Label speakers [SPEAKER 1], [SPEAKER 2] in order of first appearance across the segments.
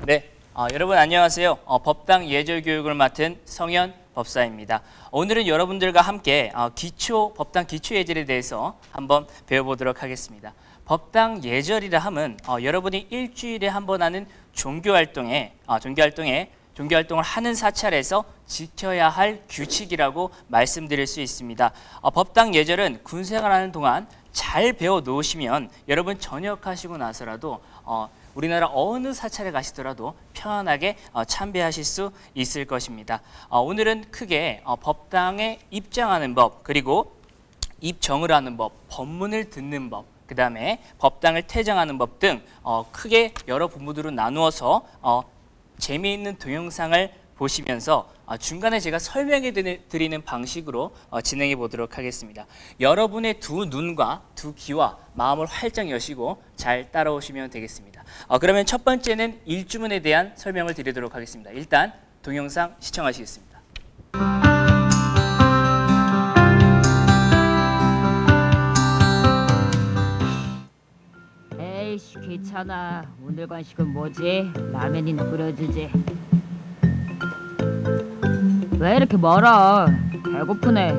[SPEAKER 1] 네, 여러분 안녕하세요. 법당 예절 교육을 맡은 성현 법사입니다. 오늘은 여러분들과 함께 법당 기초 예절에 대해서 한번 배워보도록 하겠습니다. 법당 예절이라 함은 여러분이 일주일에 한 번 하는 종교활동을 하는 사찰에서 지켜야 할 규칙이라고 말씀드릴 수 있습니다. 법당 예절은 군 생활하는 동안 잘 배워 놓으시면 여러분 전역하시고 나서라도 우리나라 어느 사찰에 가시더라도 편안하게 참배하실 수 있을 것입니다. 오늘은 크게 법당에 입장하는 법, 그리고 입정을 하는 법, 법문을 듣는 법, 그 다음에 법당을 퇴장하는 법 등 크게 여러 부분으로 나누어서 재미있는 동영상을 보시면서 중간에 제가 설명해 드리는 방식으로 진행해 보도록 하겠습니다. 여러분의 두 눈과 두 귀와 마음을 활짝 여시고 잘 따라오시면 되겠습니다. 그러면 첫 번째는 일주문에 대한 설명을 드리도록 하겠습니다. 일단 동영상 시청하시겠습니다.
[SPEAKER 2] 에이씨 귀찮아. 오늘 간식은 뭐지? 라면이나 끓여주지. 왜 이렇게 멀어? 배고프네.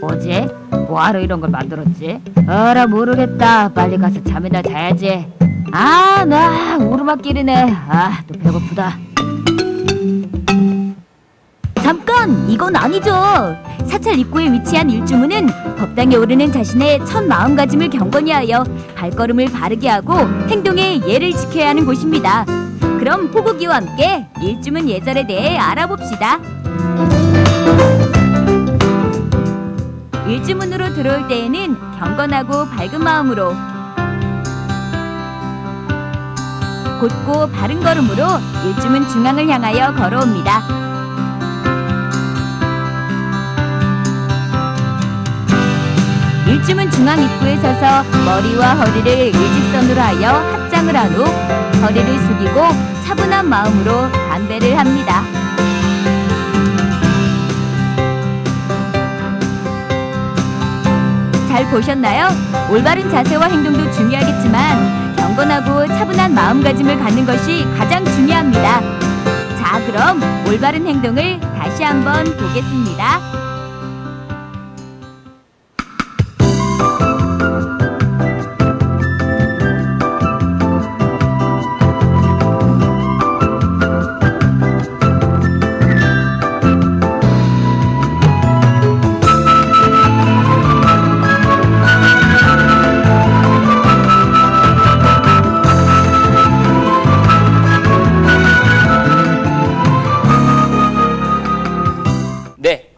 [SPEAKER 2] 뭐지? 뭐하러 이런 걸 만들었지? 알아 모르겠다. 빨리 가서 잠이나 자야지. 나 오르막길이네. 또 배고프다. 잠깐! 이건 아니죠. 사찰 입구에 위치한 일주문은 법당에 오르는 자신의 첫 마음가짐을 경건히 하여 발걸음을 바르게 하고 행동에 예를 지켜야 하는 곳입니다. 그럼 포고기와 함께 일주문 예절에 대해 알아봅시다. 일주문으로 들어올 때에는 경건하고 밝은 마음으로 곧고 바른 걸음으로 일주문 중앙을 향하여 걸어옵니다. 일주문 중앙 입구에 서서 머리와 허리를 일직선으로 하여 합장을 한 후 허리를 숙이고 차분한 마음으로 반배를 합니다. 잘 보셨나요? 올바른 자세와 행동도 중요하겠지만 경건하고 차분한 마음가짐을 갖는 것이 가장 중요합니다. 자, 그럼 올바른 행동을 다시 한번 보겠습니다.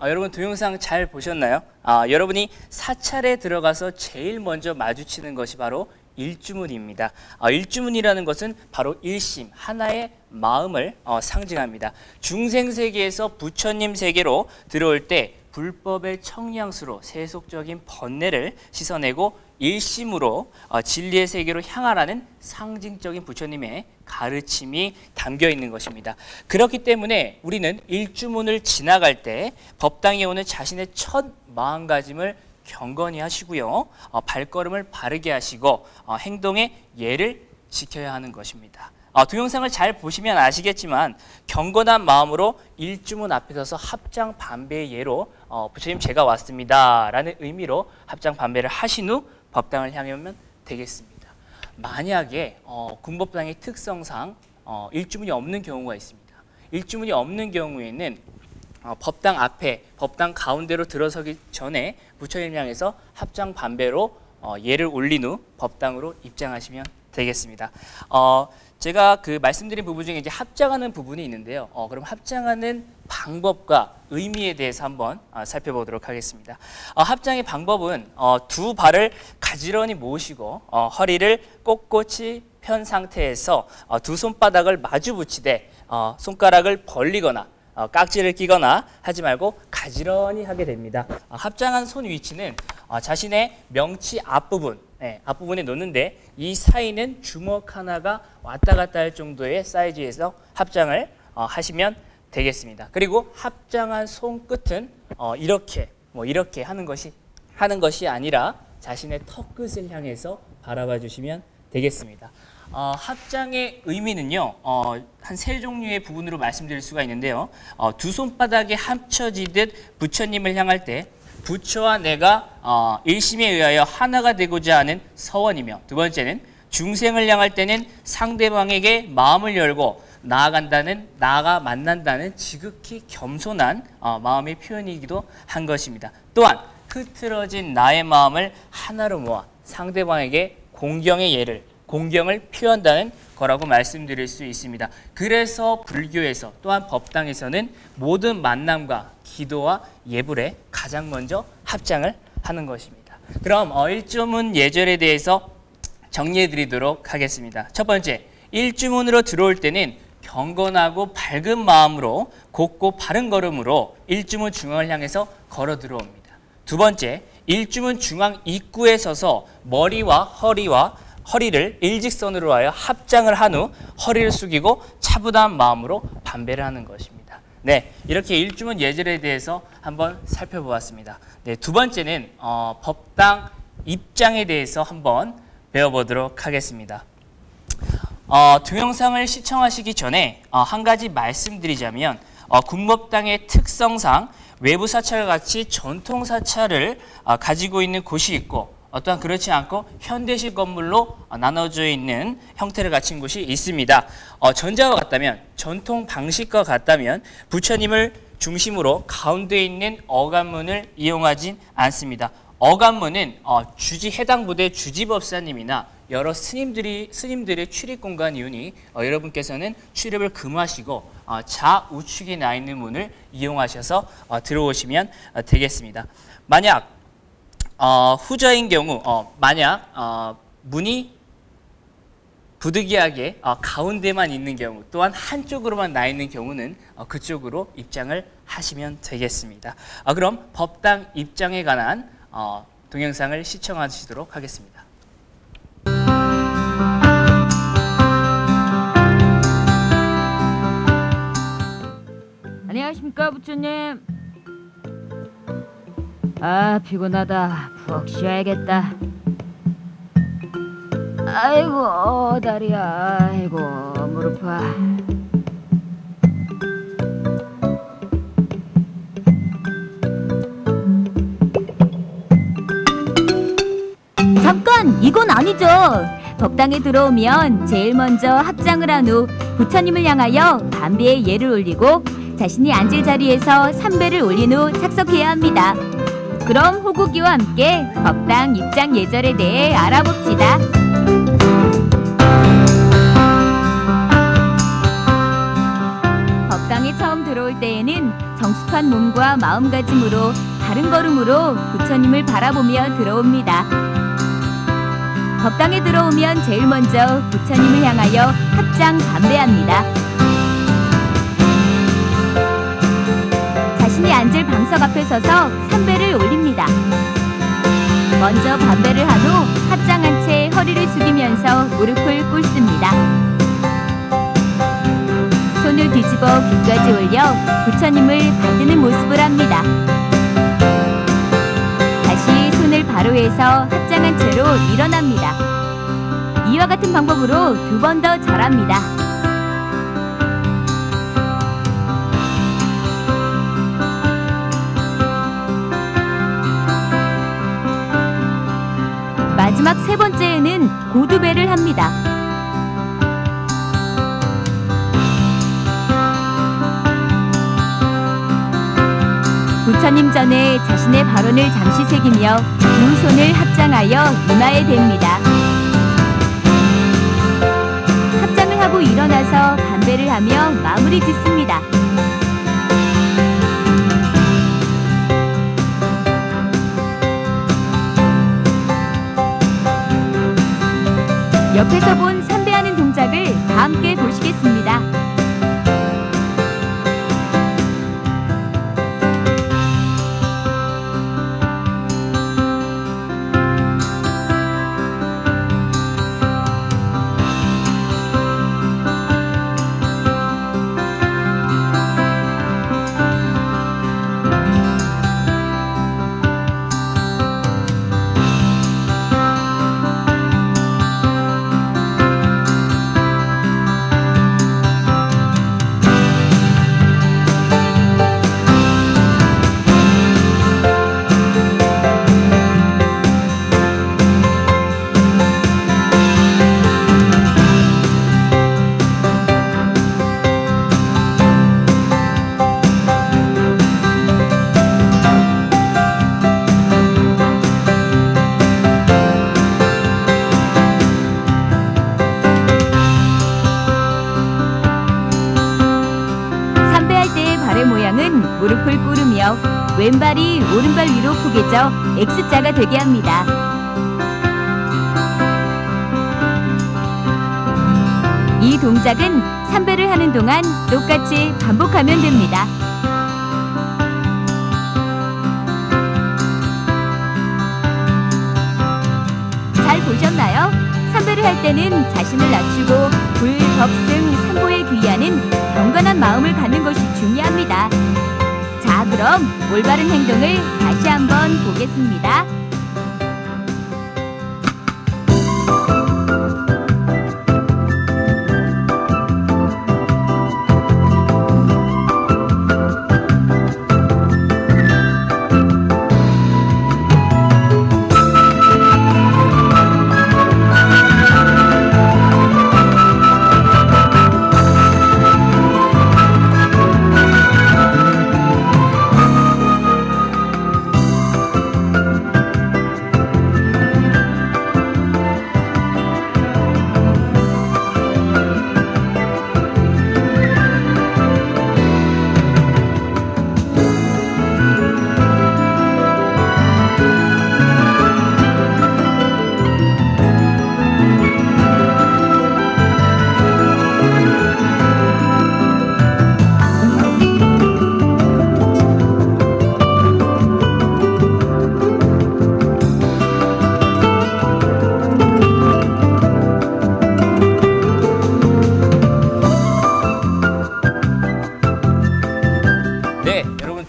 [SPEAKER 1] 여러분 동영상 잘 보셨나요? 여러분이 사찰에 들어가서 제일 먼저 마주치는 것이 바로 일주문입니다. 일주문이라는 것은 바로 일심, 하나의 마음을 상징합니다. 중생세계에서 부처님 세계로 들어올 때 불법의 청량수로 세속적인 번뇌를 씻어내고 일심으로 진리의 세계로 향하라는 상징적인 부처님의 가르침이 담겨 있는 것입니다. 그렇기 때문에 우리는 일주문을 지나갈 때 법당에 오는 자신의 첫 마음가짐을 경건히 하시고요. 발걸음을 바르게 하시고 행동에 예를 지켜야 하는 것입니다. 동영상을 잘 보시면 아시겠지만 경건한 마음으로 일주문 앞에 서서 합장 반배의 예로 부처님 제가 왔습니다 라는 의미로 합장 반배를 하신 후 법당을 향해 오면 되겠습니다. 만약에 군법당의 특성상 일주문이 없는 경우가 있습니다. 일주문이 없는 경우에는 법당 앞에, 법당 가운데로 들어서기 전에 부처님 향해서 합장 반배로 예를 올린 후 법당으로 입장하시면 되겠습니다. 제가 말씀드린 부분 중에 이제 합장하는 부분이 있는데요. 그럼 합장하는 방법과 의미에 대해서 한번 살펴보도록 하겠습니다. 합장의 방법은 두 발을 가지런히 모으시고 허리를 꼿꼿이 편 상태에서 두 손바닥을 마주 붙이되 손가락을 벌리거나 깍지를 끼거나 하지 말고 가지런히 하게 됩니다. 합장한 손 위치는 자신의 명치 앞부분, 앞부분에 놓는데 이 사이는 주먹 하나가 왔다 갔다 할 정도의 사이즈에서 합장을 하시면 되겠습니다. 그리고 합장한 손끝은 이렇게 하는 것이 아니라 자신의 턱끝을 향해서 바라봐 주시면 되겠습니다. 합장의 의미는요, 한 세 종류의 부분으로 말씀드릴 수가 있는데요. 두 손바닥이 합쳐지듯 부처님을 향할 때 부처와 내가 일심에 의하여 하나가 되고자 하는 서원이며, 두 번째는 중생을 향할 때는 상대방에게 마음을 열고 나아가 만난다는 지극히 겸손한 마음의 표현이기도 한 것입니다. 또한 흐트러진 나의 마음을 하나로 모아 상대방에게 공경을 표한다는 거라고 말씀드릴 수 있습니다. 그래서 불교에서 또한 법당에서는 모든 만남과 기도와 예불에 가장 먼저 합장을 하는 것입니다. 그럼 일주문 예절에 대해서 정리해 드리도록 하겠습니다. 첫 번째, 일주문으로 들어올 때는 경건하고 밝은 마음으로 곱고 바른 걸음으로 일주문 중앙을 향해서 걸어 들어옵니다. 두 번째, 일주문 중앙 입구에 서서 머리와 허리를 일직선으로 하여 합장을 한 후 허리를 숙이고 차분한 마음으로 반배를 하는 것입니다. 네, 이렇게 일주문 예절에 대해서 한번 살펴보았습니다. 네, 두 번째는 법당 입장에 대해서 한번 배워보도록 하겠습니다. 동영상을 시청하시기 전에 한 가지 말씀드리자면, 군법당의 특성상 외부 사찰과 같이 전통 사찰을 가지고 있는 곳이 있고, 또한 그렇지 않고 현대식 건물로 나눠져 있는 형태를 갖춘 곳이 있습니다. 전자와 같다면, 전통 방식과 같다면 부처님을 중심으로 가운데 있는 어간문을 이용하진 않습니다. 어간문은 해당 부대 주지법사님이나 여러 스님들의 출입 공간이오니 여러분께서는 출입을 금하시고 좌우측에 나 있는 문을 이용하셔서 들어오시면 되겠습니다. 만약 후자인 경우, 문이 부득이하게 가운데만 있는 경우, 또한 한쪽으로만 나 있는 경우는 그쪽으로 입장을 하시면 되겠습니다. 그럼 법당 입장에 관한 동영상을 시청하시도록 하겠습니다.
[SPEAKER 2] 안녕하십니까, 부처님. 피곤하다. 푹 쉬어야겠다. 아이고, 다리야. 아이고, 무릎아. 잠깐, 이건 아니죠. 법당에 들어오면 제일 먼저 합장을 한 후 부처님을 향하여 반배의 예를 올리고 자신이 앉을 자리에서 삼배를 올린 후 착석해야 합니다. 그럼 호국이와 함께 법당 입장 예절에 대해 알아봅시다. 법당에 처음 들어올 때에는 정숙한 몸과 마음가짐으로 바른 걸음으로 부처님을 바라보며 들어옵니다. 법당에 들어오면 제일 먼저 부처님을 향하여 합장 반배합니다. 자신이 앉을 방석 앞에 서서 삼배를 올립니다. 먼저 반배를 한 후 합장한 채 허리를 숙이면서 무릎을 꿇습니다. 손을 뒤집어 귀까지 올려 부처님을 받드는 모습을 합니다. 다시 손을 바로 해서 합장한 채로 일어납니다. 이와 같은 방법으로 두 번 더 절합니다. 마지막 세 번째에는 고두배를 합니다. 부처님 전에 자신의 발언을 잠시 새기며 두 손을 합장하여 이마에 댑니다. 합장을 하고 일어나서 반배를 하며 마무리 짓습니다. 옆에서 본 삼배하는 동작을 다 함께 보시겠습니다. 왼발이 오른발 위로 포개져 X자가 되게 합니다. 이 동작은 3배를 하는 동안 똑같이 반복하면 됩니다. 잘 보셨나요? 3배를 할 때는 자신을 낮추고 불, 덕 등 3보에 귀의하는 경건한 마음을 갖는 것이 중요합니다. 자, 그럼 올바른 행동을 다시 한번 보겠습니다.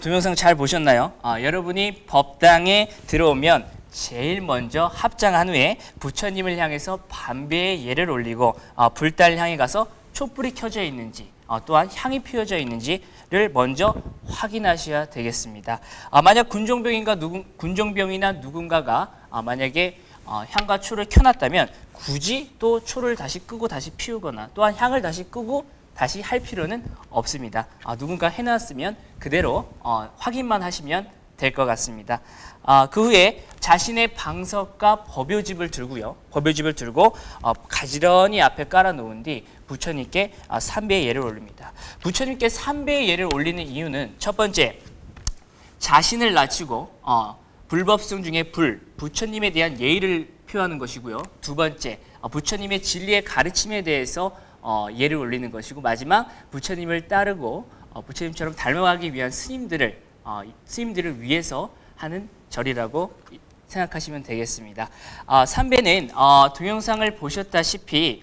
[SPEAKER 1] 동영상 잘 보셨나요? 여러분이 법당에 들어오면 제일 먼저 합장한 후에 부처님을 향해서 반배의 예를 올리고 불단을 향해 가서 촛불이 켜져 있는지 또한 향이 피워져 있는지를 먼저 확인하셔야 되겠습니다. 만약 군종병이나 누군가가 만약에 향과 초를 켜놨다면 굳이 또 초를 다시 끄고 다시 피우거나 또한 향을 다시 끄고 다시 할 필요는 없습니다. 누군가 해놨으면 그대로 확인만 하시면 될 것 같습니다. 그 후에 자신의 방석과 법요집을 들고요. 법요집을 들고 가지런히 앞에 깔아놓은 뒤 부처님께 3배의 예를 올립니다. 부처님께 3배의 예를 올리는 이유는 첫 번째, 자신을 낮추고 불법성 중에 부처님에 대한 예의를 표하는 것이고요. 두 번째, 부처님의 진리의 가르침에 대해서 예를 올리는 것이고, 마지막 부처님을 따르고 부처님처럼 닮아가기 위한 스님들을 위해서 하는 절이라고 생각하시면 되겠습니다. 3배는 동영상을 보셨다시피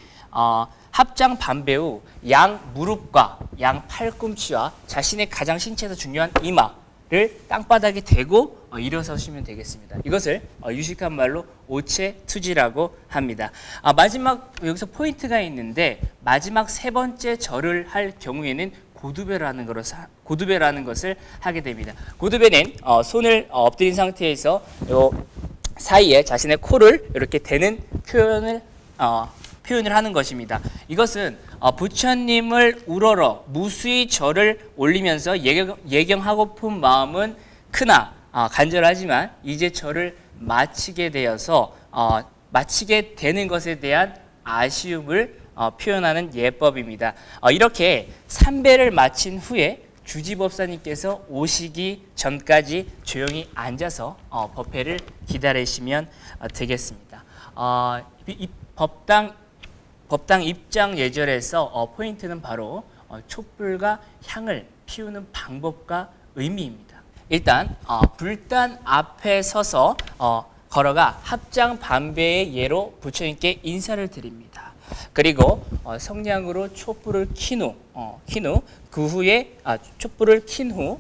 [SPEAKER 1] 합장 반배 후 양 무릎과 양 팔꿈치와 자신의 가장 신체에서 중요한 이마를 땅바닥에 대고 일어서시면 되겠습니다. 이것을 유식한 말로 오체투지라고 합니다. 마지막 여기서 포인트가 있는데, 마지막 세 번째 절을 할 경우에는 고두배라는 것을 하게 됩니다. 고두배는 손을 엎드린 상태에서 요 사이에 자신의 코를 이렇게 대는 표현을 하는 것입니다. 이것은 부처님을 우러러 무수히 절을 올리면서 예경하고픈 마음은 크나 간절하지만 이제 절을 마치게 되어서 마치게 되는 것에 대한 아쉬움을 표현하는 예법입니다. 이렇게 3배를 마친 후에 주지법사님께서 오시기 전까지 조용히 앉아서 법회를 기다리시면 되겠습니다. 이 법당 입장 예절에서 포인트는 바로 촛불과 향을 피우는 방법과 의미입니다. 일단 불단 앞에 서서 걸어가 합장 반배의 예로 부처님께 인사를 드립니다. 그리고 성냥으로 촛불을 킨 후 그 후에 촛불을 킨 후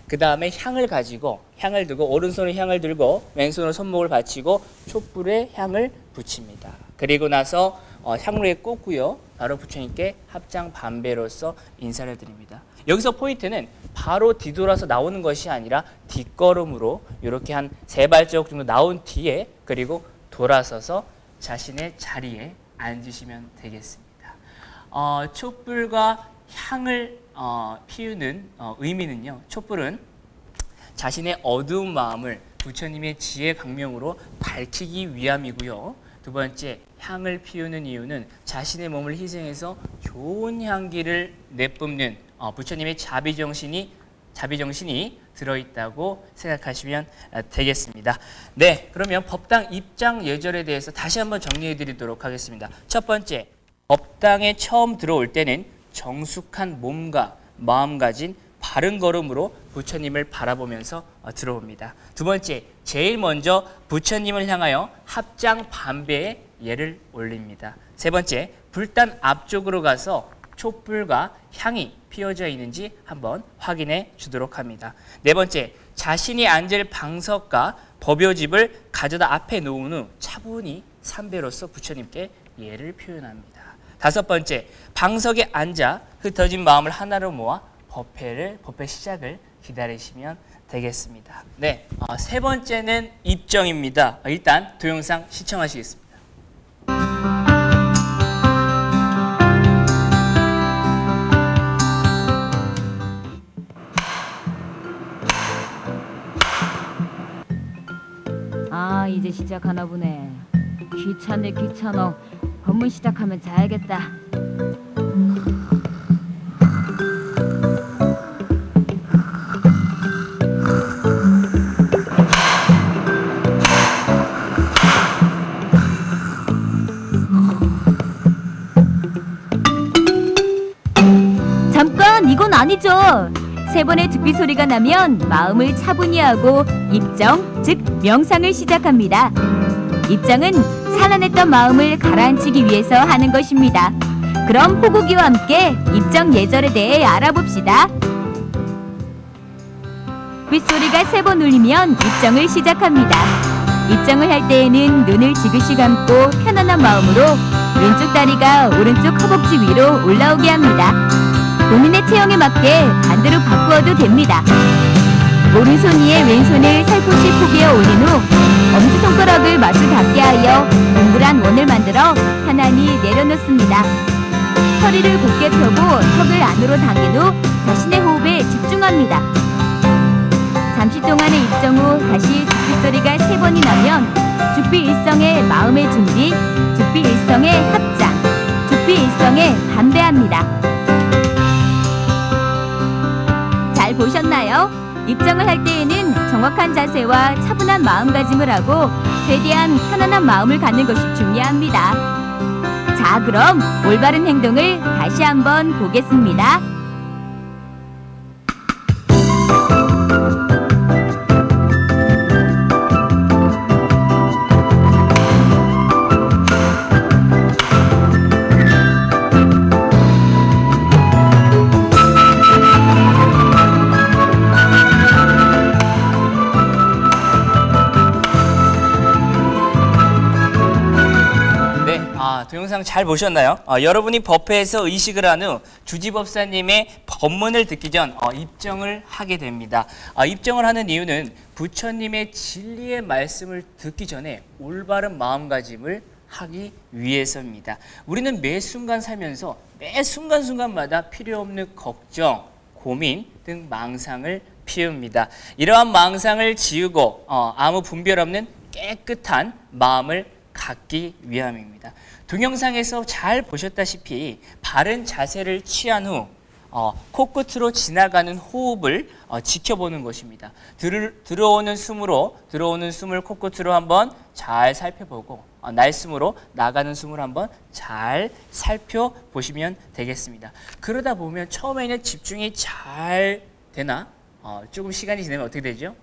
[SPEAKER 1] 그 다음에 향을 들고 오른손에 향을 들고 왼손으로 손목을 받치고 촛불에 향을 붙입니다. 그리고 나서 향로에 꽂고요. 바로 부처님께 합장 반배로서 인사를 드립니다. 여기서 포인트는 바로 뒤돌아서 나오는 것이 아니라 뒷걸음으로 이렇게 한 3발자국 정도 나온 뒤에 그리고 돌아서서 자신의 자리에 앉으시면 되겠습니다. 촛불과 향을 피우는 의미는요. 촛불은 자신의 어두운 마음을 부처님의 지혜 강명으로 밝히기 위함이고요. 두 번째, 향을 피우는 이유는 자신의 몸을 희생해서 좋은 향기를 내뿜는 부처님의 자비정신이 들어있다고 생각하시면 되겠습니다. 네, 그러면 법당 입장 예절에 대해서 다시 한번 정리해 드리도록 하겠습니다. 첫 번째, 법당에 처음 들어올 때는 정숙한 몸과 마음 가진 바른 걸음으로 부처님을 바라보면서 들어옵니다. 두 번째, 제일 먼저 부처님을 향하여 합장 반배의 예를 올립니다. 세 번째, 불단 앞쪽으로 가서 촛불과 향이 피어져 있는지 한번 확인해 주도록 합니다. 네 번째, 자신이 앉을 방석과 법요집을 가져다 앞에 놓은 후 차분히 삼배로서 부처님께 예를 표현합니다. 다섯 번째, 방석에 앉아 흩어진 마음을 하나로 모아 법회 시작을 기다리시면 되겠습니다. 네, 세 번째는 입정입니다. 일단 동영상 시청하시겠습니다.
[SPEAKER 2] 아, 이제 시작하나 보네. 귀찮네, 귀찮어. 법문 시작하면 자야겠다. 잠깐, 이건 아니죠. 세 번의 죽비 소리가 나면 마음을 차분히 하고 입정, 즉 명상을 시작합니다. 입정은 산란했던 마음을 가라앉히기 위해서 하는 것입니다. 그럼 호국이와 함께 입정 예절에 대해 알아봅시다. 빗소리가 세 번 울리면 입정을 시작합니다. 입정을 할 때에는 눈을 지그시 감고 편안한 마음으로 왼쪽 다리가 오른쪽 허벅지 위로 올라오게 합니다. 본인의 체형에 맞게 반대로 바꾸어도 됩니다. 오른손 위에 왼손을 살포시 포개어 올린 후 엄지손가락을 마주 닿게 하여 동그란 원을 만들어 편안히 내려놓습니다. 허리를 곧게 펴고 턱을 안으로 당긴 후 자신의 호흡에 집중합니다. 잠시 동안의 입정 후 다시 죽비 소리가 세 번이 나면 죽비 일성의 마음의 준비, 죽비 일성의 합장, 죽비 일성의 반배합니다. 잘 보셨나요? 입정을 할 때에는 정확한 자세와 차분한 마음가짐을 하고 최대한 편안한 마음을 갖는 것이 중요합니다. 자, 그럼 올바른 행동을 다시 한번 보겠습니다.
[SPEAKER 1] 동영상 잘 보셨나요? 여러분이 법회에서 의식을 한 후 주지법사님의 법문을 듣기 전 입정을 하게 됩니다. 입정을 하는 이유는 부처님의 진리의 말씀을 듣기 전에 올바른 마음가짐을 하기 위해서입니다. 우리는 매 순간 살면서 매 순간순간마다 필요 없는 걱정, 고민 등 망상을 피웁니다. 이러한 망상을 지우고 아무 분별 없는 깨끗한 마음을 갖기 위함입니다. 동영상에서 잘 보셨다시피 바른 자세를 취한 후 코끝으로 지나가는 호흡을 지켜보는 것입니다. 들어오는 숨을 코끝으로 한번 잘 살펴보고 날숨으로 나가는 숨을 한번 잘 살펴보시면 되겠습니다. 그러다 보면 처음에는 집중이 잘 되나 조금 시간이 지나면 어떻게 되죠?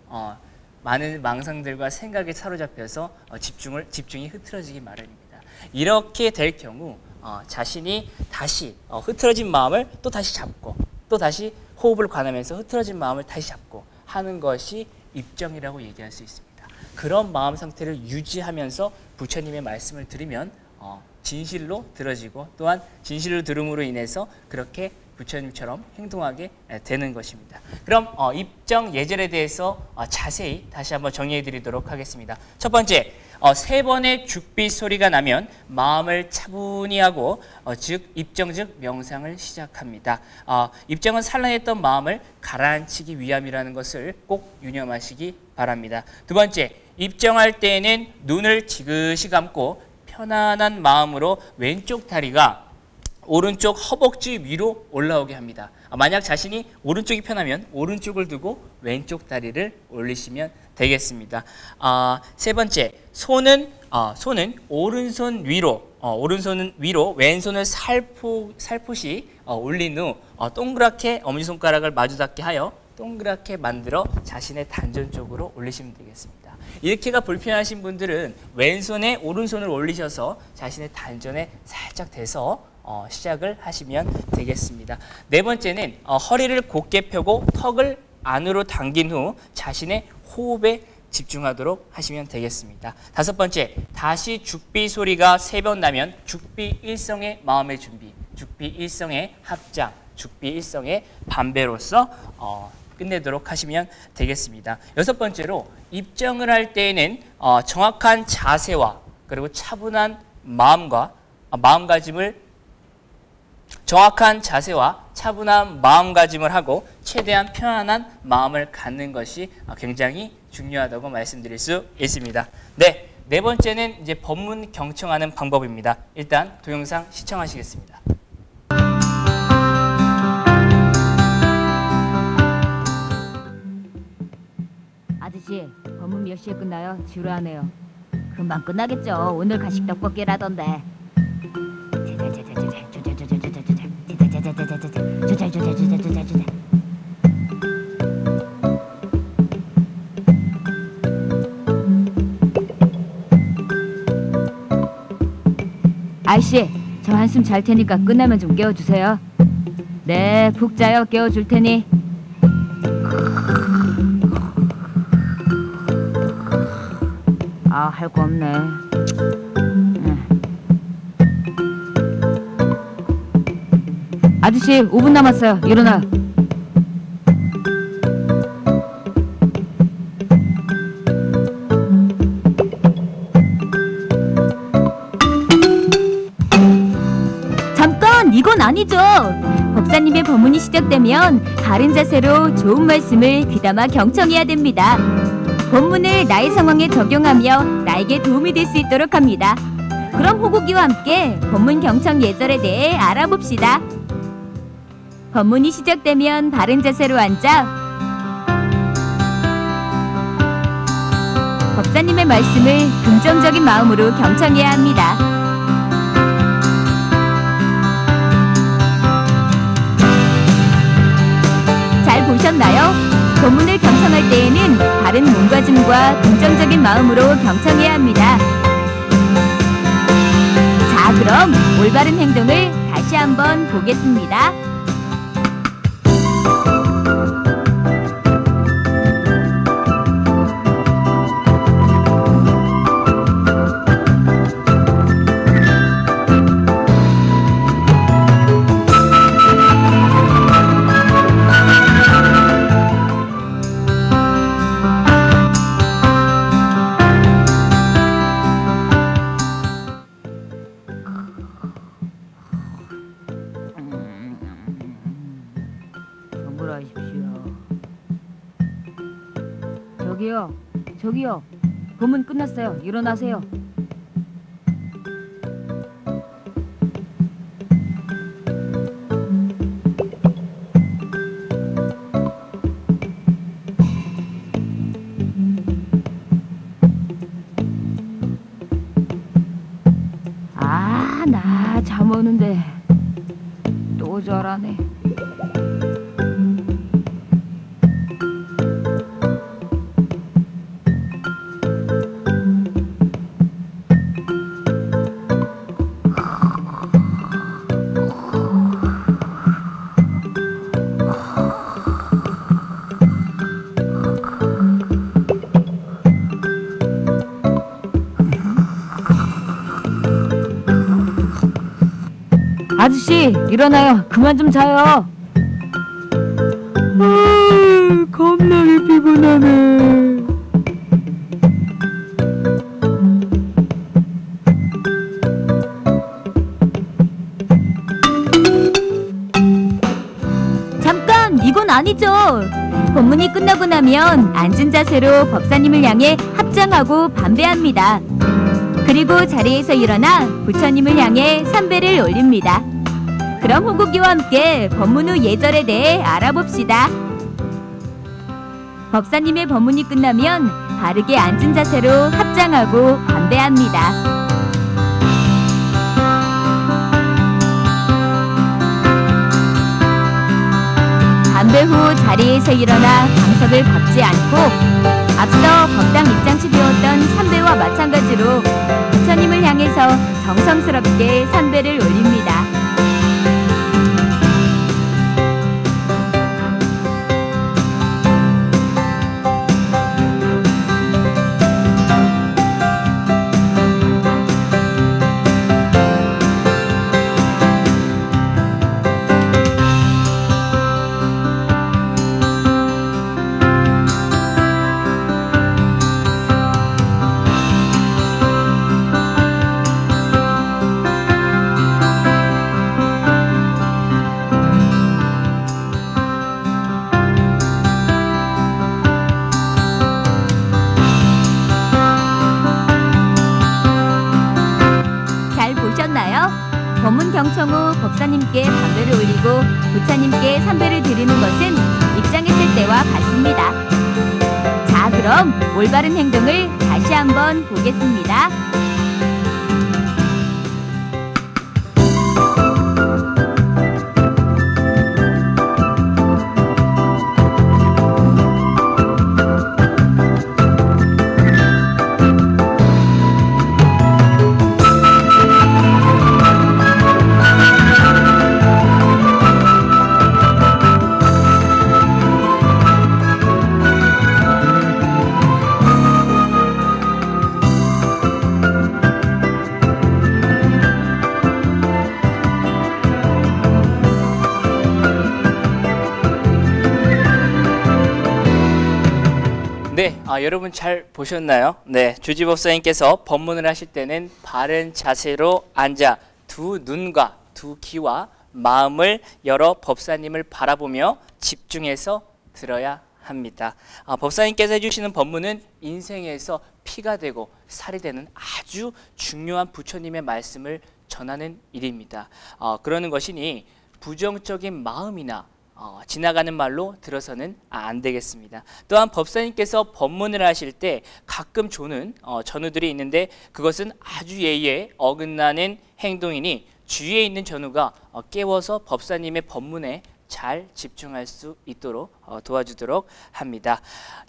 [SPEAKER 1] 많은 망상들과 생각에 사로잡혀서 집중이 흐트러지기 마련입니다. 이렇게 될 경우 자신이 다시 흐트러진 마음을 또 다시 잡고 또 다시 호흡을 관하면서 흐트러진 마음을 다시 잡고 하는 것이 입정이라고 얘기할 수 있습니다. 그런 마음 상태를 유지하면서 부처님의 말씀을 들으면 진실로 들어지고 또한 진실로 들음으로 인해서 그렇게 부처님처럼 행동하게 되는 것입니다. 그럼 입정 예절에 대해서 자세히 다시 한번 정리해 드리도록 하겠습니다. 첫 번째, 세 번의 죽비 소리가 나면 마음을 차분히 하고 즉 입정 즉 명상을 시작합니다. 입정은 산란했던 마음을 가라앉히기 위함이라는 것을 꼭 유념하시기 바랍니다. 두 번째, 입정할 때에는 눈을 지그시 감고 편안한 마음으로 왼쪽 다리가 오른쪽 허벅지 위로 올라오게 합니다. 만약 자신이 오른쪽이 편하면 오른쪽을 두고 왼쪽 다리를 올리시면 되겠습니다. 세 번째, 손은 오른손 위로, 왼손을 살포시 올린 후 동그랗게 엄지손가락을 마주 닿게 하여 동그랗게 만들어 자신의 단전 쪽으로 올리시면 되겠습니다. 이렇게가 불편하신 분들은 왼손에 오른손을 올리셔서 자신의 단전에 살짝 대서 시작을 하시면 되겠습니다. 네 번째는 허리를 곧게 펴고 턱을 안으로 당긴 후 자신의 호흡에 집중하도록 하시면 되겠습니다. 다섯 번째, 다시 죽비 소리가 3번 나면 죽비 일성의 마음의 준비, 죽비 일성의 합장, 죽비 일성의 반배로서 끝내도록 하시면 되겠습니다. 여섯 번째로 입정을 할 때에는 정확한 자세와 그리고 차분한 마음가짐을 하고 최대한 편안한 마음을 갖는 것이 굉장히 중요하다고 말씀드릴 수 있습니다. 네 번째는 이제 법문 경청하는 방법입니다. 일단 동영상 시청하시겠습니다.
[SPEAKER 2] 아저씨, 법문 몇 시에 끝나요? 지루하네요. 금방 끝나겠죠. 오늘 간식 떡볶이라던데. 아이씨, 저 한숨 잘 테니까 끝나면 좀 깨워주세요. 네, 푹 자요. 깨워줄 테니. 할 거 없네. 아저씨, 5분 남았어요. 일어나. 잠깐, 이건 아니죠. 법사님의 법문이 시작되면 바른 자세로 좋은 말씀을 귀담아 경청해야 됩니다. 법문을 나의 상황에 적용하며 나에게 도움이 될 수 있도록 합니다. 그럼 호국이와 함께 법문 경청 예절에 대해 알아봅시다. 법문이 시작되면 바른 자세로 앉아 법사님의 말씀을 긍정적인 마음으로 경청해야 합니다. 잘 보셨나요? 법문을 경청할 때에는 바른 몸가짐과 긍정적인 마음으로 경청해야 합니다. 자, 그럼 올바른 행동을 다시 한번 보겠습니다. 저기요. 법문 끝났어요. 일어나세요. 나 잠 오는데 또 저러네. 아저씨, 일어나요. 그만 좀 자요. 겁나게 피곤하네. 잠깐, 이건 아니죠. 법문이 끝나고 나면 앉은 자세로 법사님을 향해 합장하고 반배합니다. 그리고 자리에서 일어나 부처님을 향해 삼배를 올립니다. 그럼 호국이와 함께 법문 후 예절에 대해 알아봅시다. 법사님의 법문이 끝나면 바르게 앉은 자세로 합장하고 관배합니다. 관배 후 자리에서 일어나 방석을 밟지 않고 앞서 법당 입장시 배웠던 삼배와 마찬가지로 부처님을 향해서 정성스럽게 삼배를 올립니다. 법문 경청 후 법사님께 반배를 올리고 부처님께 삼배를 드리는 것은 입장했을 때와 같습니다. 자, 그럼 올바른 행동을 다시 한번 보겠습니다.
[SPEAKER 1] 네, 여러분 잘 보셨나요? 네, 주지법사님께서 법문을 하실 때는 바른 자세로 앉아 두 눈과 두 귀와 마음을 열어 법사님을 바라보며 집중해서 들어야 합니다. 법사님께서 해주시는 법문은 인생에서 피가 되고 살이 되는 아주 중요한 부처님의 말씀을 전하는 일입니다. 그러는 것이니 부정적인 마음이나 지나가는 말로 들어서는 안 되겠습니다. 또한 법사님께서 법문을 하실 때 가끔 조는 전우들이 있는데 그것은 아주 예의에 어긋나는 행동이니 주위에 있는 전우가 깨워서 법사님의 법문에 잘 집중할 수 있도록 도와주도록 합니다.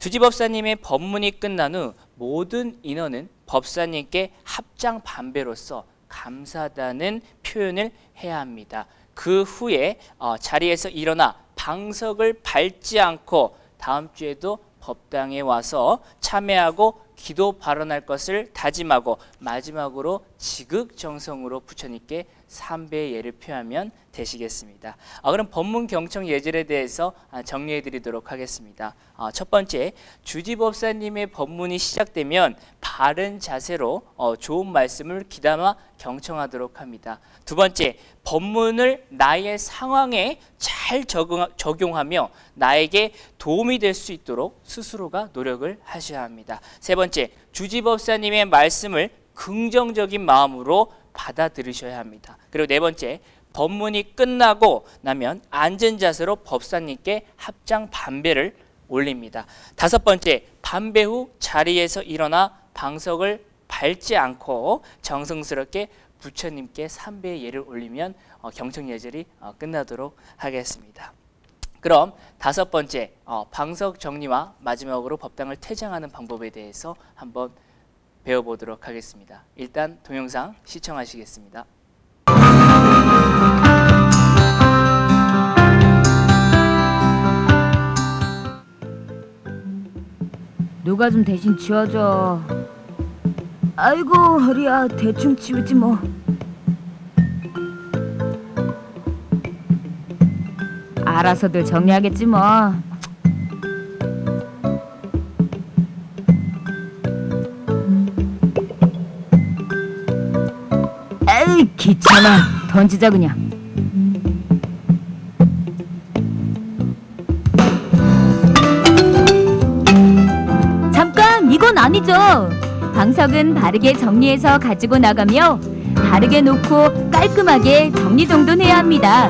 [SPEAKER 1] 주지법사님의 법문이 끝난 후 모든 인원은 법사님께 합장 반배로서 감사하다는 표현을 해야 합니다. 그 후에 자리에서 일어나 방석을 밟지 않고 다음 주에도 법당에 와서 참회하고 기도 발언할 것을 다짐하고 마지막으로 지극정성으로 부처님께 삼배의 예를 표하면 되시겠습니다. 그럼 법문 경청 예절에 대해서 정리해 드리도록 하겠습니다. 첫 번째, 주지법사님의 법문이 시작되면 바른 자세로 좋은 말씀을 귀담아 경청하도록 합니다. 두 번째, 법문을 나의 상황에 잘 적용하며 나에게 도움이 될 수 있도록 스스로가 노력을 하셔야 합니다. 세 번째, 주지법사님의 말씀을 긍정적인 마음으로 받아들이셔야 합니다. 그리고 네 번째, 법문이 끝나고 나면 앉은 자세로 법사님께 합장 반배를 올립니다. 다섯 번째, 반배 후 자리에서 일어나 방석을 밟지 않고 정성스럽게 부처님께 삼배의 예를 올리면 경청 예절이 끝나도록 하겠습니다. 그럼 다섯 번째, 방석 정리와 마지막으로 법당을 퇴장하는 방법에 대해서 한번 배워보도록 하겠습니다. 일단 동영상 시청하시겠습니다.
[SPEAKER 2] 누가 좀 대신 치워줘. 아이고 허리야, 대충 치우지 뭐. 알아서들 정리하겠지 뭐. 에이 귀찮아, 던지자 그냥. 잠깐, 이건 아니죠. 방석은 바르게 정리해서 가지고 나가며 바르게 놓고 깔끔하게 정리정돈해야 합니다.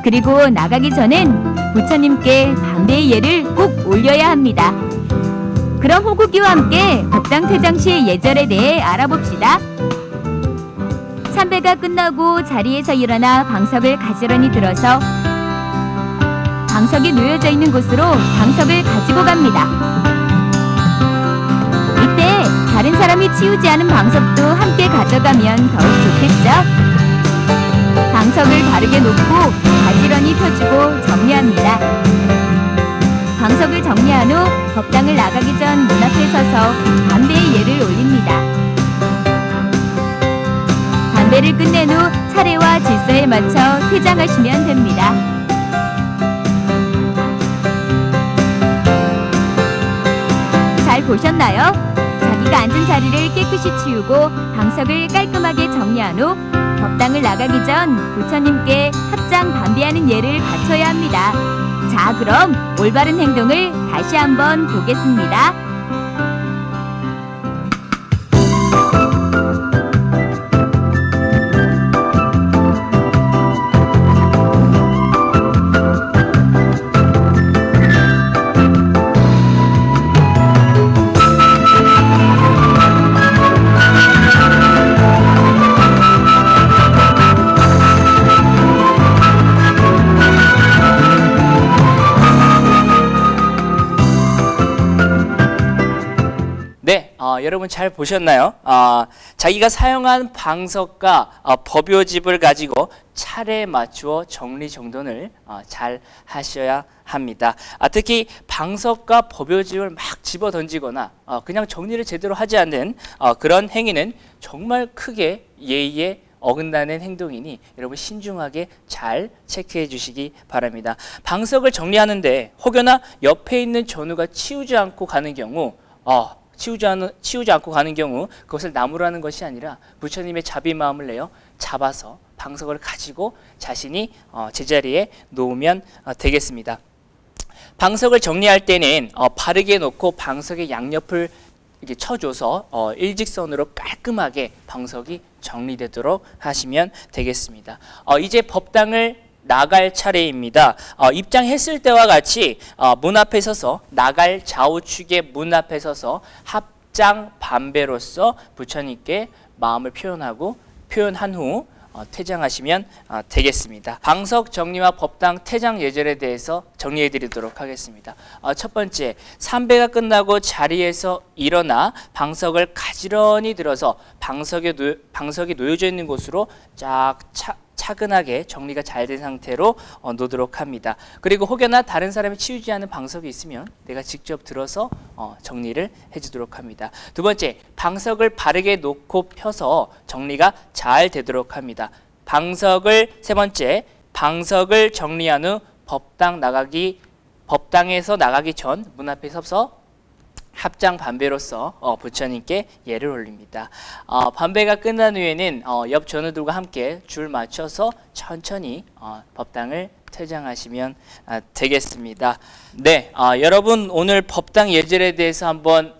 [SPEAKER 2] 그리고 나가기 전엔 부처님께 반배의 예를 꼭 올려야 합니다. 그럼 호국이와 함께 법당 퇴장 시의 예절에 대해 알아봅시다. 참배가 끝나고 자리에서 일어나 방석을 가지런히 들어서 방석이 놓여져 있는 곳으로 방석을 가지고 갑니다. 이때 다른 사람이 치우지 않은 방석도 함께 가져가면 더욱 좋겠죠? 방석을 바르게 놓고 가지런히 펴주고 정리합니다. 방석을 정리한 후 법당을 나가기 전 문 앞에 서서 반배의 예를 올립니다. 반배를 끝낸 후 차례와 질서에 맞춰 퇴장하시면 됩니다. 잘 보셨나요? 자기가 앉은 자리를 깨끗이 치우고 방석을 깔끔하게 정리한 후 법당을 나가기 전 부처님께 합장 반배하는 예를 갖춰야 합니다. 자, 그럼 올바른 행동을 다시 한번 보겠습니다.
[SPEAKER 1] 여러분 잘 보셨나요? 자기가 사용한 방석과 법요집을 가지고 차례에 맞추어 정리정돈을 잘 하셔야 합니다. 특히 방석과 법요집을 막 집어 던지거나 그냥 정리를 제대로 하지 않는 그런 행위는 정말 크게 예의에 어긋나는 행동이니 여러분 신중하게 잘 체크해 주시기 바랍니다. 방석을 정리하는데 혹여나 옆에 있는 전우가 치우지 않고 가는 경우 치우지 않고 가는 경우 그것을 나무라는 것이 아니라 부처님의 자비 마음을 내어 잡아서 방석을 가지고 자신이 제자리에 놓으면 되겠습니다. 방석을 정리할 때는 바르게 놓고 방석의 양옆을 이렇게 쳐줘서 일직선으로 깔끔하게 방석이 정리되도록 하시면 되겠습니다. 이제 법당을 나갈 차례입니다. 입장했을 때와 같이 문 앞에 서서 나갈 좌우측의 문 앞에 서서 합장 반배로서 부처님께 마음을 표현한 후 퇴장하시면 되겠습니다. 방석 정리와 법당 퇴장 예절에 대해서 정리해 드리도록 하겠습니다. 첫 번째, 삼배가 끝나고 자리에서 일어나 방석을 가지런히 들어서 방석이 놓여져 있는 곳으로 쫙 차근하게 정리가 잘 된 상태로 놓도록 합니다. 그리고 혹여나 다른 사람이 치우지 않은 방석이 있으면 내가 직접 들어서 정리를 해주도록 합니다. 두 번째, 방석을 바르게 놓고 펴서 정리가 잘 되도록 합니다. 세 번째, 방석을 정리한 후 법당에서 나가기 전 문 앞에 서서 합장 반배로서 부처님께 예를 올립니다. 반배가 끝난 후에는 옆 전우들과 함께 줄 맞춰서 천천히 법당을 퇴장하시면 되겠습니다. 네, 여러분 오늘 법당 예절에 대해서 한번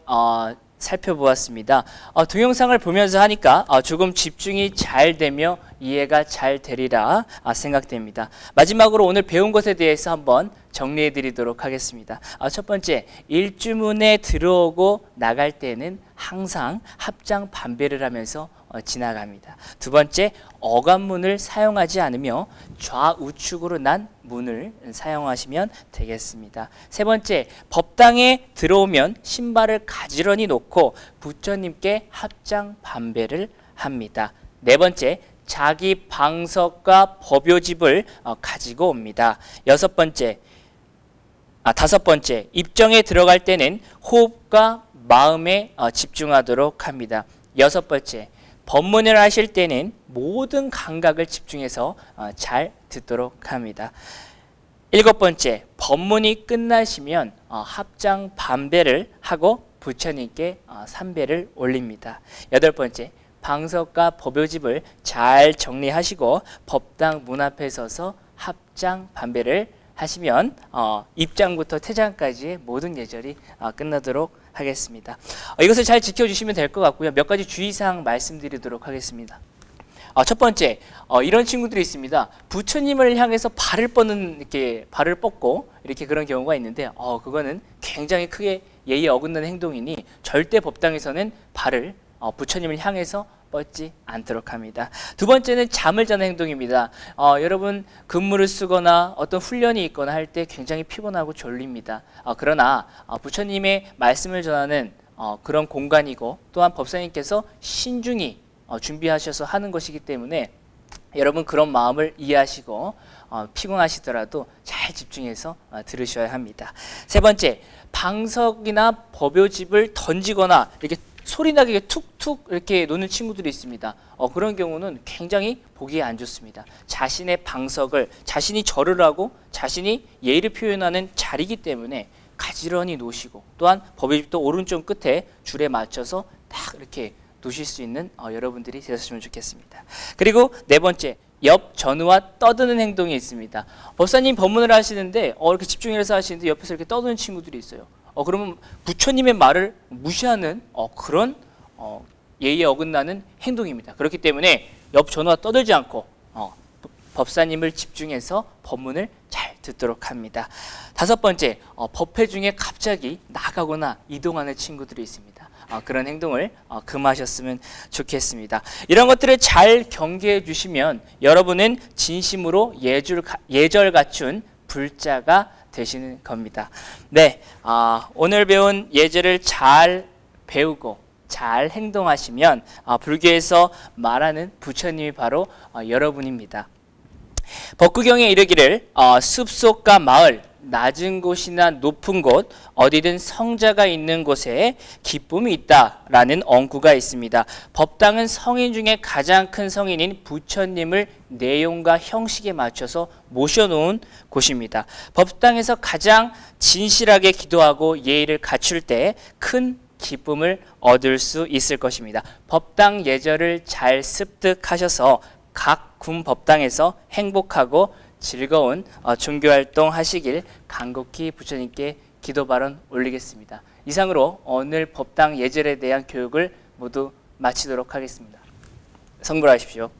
[SPEAKER 1] 살펴보았습니다. 동영상을 보면서 하니까 조금 집중이 잘 되며 이해가 잘 되리라 생각됩니다. 마지막으로 오늘 배운 것에 대해서 한번 정리해 드리도록 하겠습니다. 첫 번째, 일주문에 들어오고 나갈 때는 항상 합장 반배를 하면서 지나갑니다. 두 번째, 어간문을 사용하지 않으며 좌우측으로 난 문을 사용하시면 되겠습니다. 세 번째, 법당에 들어오면 신발을 가지런히 놓고 부처님께 합장 반배를 합니다. 네 번째, 자기 방석과 법요집을 가지고 옵니다. 다섯 번째, 입정에 들어갈 때는 호흡과 마음에 집중하도록 합니다. 여섯 번째, 법문을 하실 때는 모든 감각을 집중해서 잘 듣도록 합니다. 일곱 번째, 법문이 끝나시면 합장 반배를 하고 부처님께 삼배를 올립니다. 여덟 번째, 방석과 법요집을 잘 정리하시고 법당 문 앞에 서서 합장 반배를 하시면 입장부터 퇴장까지의 모든 예절이 끝나도록 하겠습니다. 이것을 잘 지켜주시면 될 것 같고요. 몇 가지 주의사항 말씀드리도록 하겠습니다. 첫 번째, 이런 친구들이 있습니다. 부처님을 향해서 발을 뻗는, 이렇게 발을 뻗고 이렇게 그런 경우가 있는데, 그거는 굉장히 크게 예의에 어긋나는 행동이니 절대 법당에서는 발을 부처님을 향해서 뻗지 않도록 합니다. 두 번째는 잠을 자는 행동입니다. 여러분 근무를 쓰거나 어떤 훈련이 있거나 할 때 굉장히 피곤하고 졸립니다. 그러나 부처님의 말씀을 전하는 그런 공간이고 또한 법사님께서 신중히 준비하셔서 하는 것이기 때문에 여러분 그런 마음을 이해하시고 피곤하시더라도 잘 집중해서 들으셔야 합니다. 세 번째, 방석이나 법요집을 던지거나 이렇게 소리나게 툭툭 이렇게 놓는 친구들이 있습니다. 그런 경우는 굉장히 보기에 안 좋습니다. 자신의 방석을 자신이 절을 하고 자신이 예의를 표현하는 자리이기 때문에 가지런히 놓으시고 또한 법요집도 오른쪽 끝에 줄에 맞춰서 딱 이렇게 놓으실 수 있는 여러분들이 되셨으면 좋겠습니다. 그리고 네 번째, 옆 전우와 떠드는 행동이 있습니다. 법사님 법문을 하시는데 이렇게 집중해서 하시는데 옆에서 이렇게 떠드는 친구들이 있어요. 그러면 부처님의 말을 무시하는 그런 예의에 어긋나는 행동입니다. 그렇기 때문에 옆 전우와 떠들지 않고 법사님을 집중해서 법문을 잘 듣도록 합니다. 다섯 번째, 법회 중에 갑자기 나가거나 이동하는 친구들이 있습니다. 그런 행동을 금하셨으면 좋겠습니다. 이런 것들을 잘 경계해 주시면 여러분은 진심으로 예절 갖춘 불자가 되시는 겁니다. 네, 오늘 배운 예절을 잘 배우고 잘 행동하시면 불교에서 말하는 부처님이 바로 여러분입니다. 법구경에 이르기를 숲속과 마을, 낮은 곳이나 높은 곳, 어디든 성자가 있는 곳에 기쁨이 있다라는 언구가 있습니다. 법당은 성인 중에 가장 큰 성인인 부처님을 내용과 형식에 맞춰서 모셔놓은 곳입니다. 법당에서 가장 진실하게 기도하고 예의를 갖출 때 큰 기쁨을 얻을 수 있을 것입니다. 법당 예절을 잘 습득하셔서 각 군 법당에서 행복하고 즐거운 종교활동 하시길 간곡히 부처님께 기도 발언 올리겠습니다. 이상으로 오늘 법당 예절에 대한 교육을 모두 마치도록 하겠습니다. 성불하십시오.